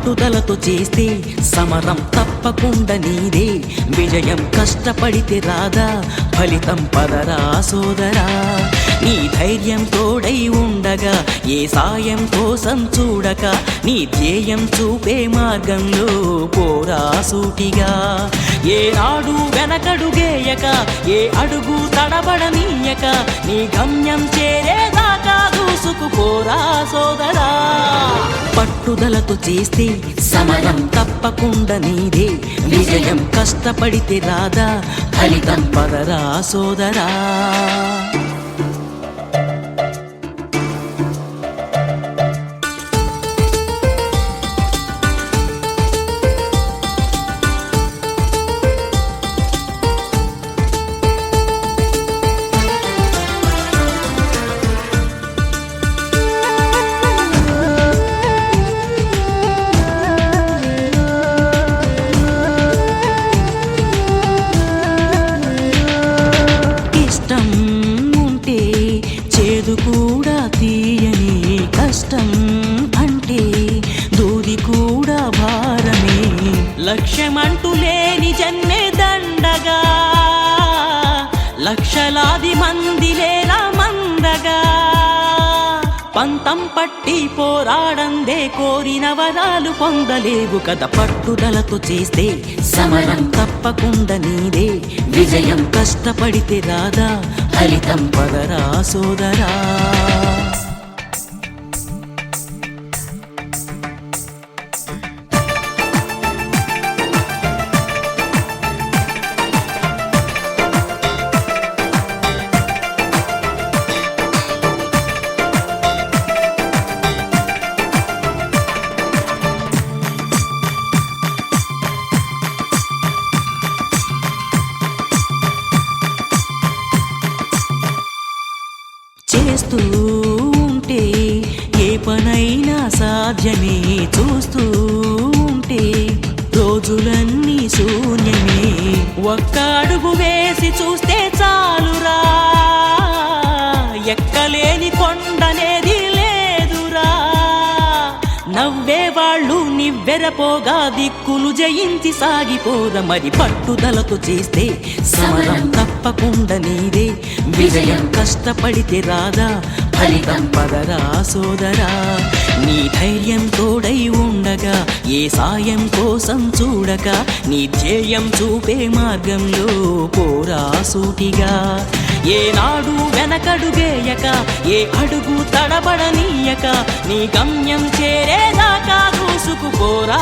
పట్టుదలతో చేస్తే సమరం తప్పకుండా నీదే. విజయం కష్టపడితే రాదా, ఫలితం పదరా సోదరా. నీ ధైర్యం తోడై ఉండగా ఏ సాయం కోసం చూడక, నీ ధ్యేయం చూపే మార్గంలో పోరా సూటిగా. ఏనాడు వెనకడుగేయక, ఏ అడుగు తడబడనీయక, నీ గమ్యం చేరేదాకా దూసుకుపోరా సోదరా. పట్టుదలతో చేస్తే సమరం తప్పకుండా నీదే. విజయం కష్టపడితే రాదా, ఫలితం పదరా సోదరా. కూడా తీయని కష్టం అంటే దూది కూడా భారమే. లక్ష్యమంటూ లేని జన్మే దండగా, లక్షలాది మంది లేరా మందగా. పంతం పట్టి పోరాడందే కోరిన వరాలు పొందలేవు కదా. పట్టుదలతో చేస్తే సమరం తప్పకుండా నీదే. విజయం కష్టపడితే రాదా, ఫలితం పదరా సోదరా. చేస్తూ ఉంటే ఏ పనైనా సాధ్యమే. చూస్తూ ఉంటే రోజులన్నీ శూన్యమే. ఒక్క అడుగు వేసి చూస్తే చాలురా, ఎక్కలేని కొండనేది లేదురా. నవ్వేవాళ్ళు నివ్వెరపోగా దిక్కులు జయించి సాగిపోర. మరి పట్టుదలతో చేస్తే సమరం తప్పకుండా నీదే. విజయం కష్టపడితే రాదా, ఫలితం పదరా సోదరా. నీ ధైర్యం తోడై ఉండగా ఏ సాయం కోసం చూడక, నీ ధ్యేయం చూపే మార్గంలో పోరా సూటిగా. ఏనాడు వెనకడుగేయక, ఏ అడుగు తడబడనీయక, నీ గమ్యం చేరేదాకా దూసుకుపోరా.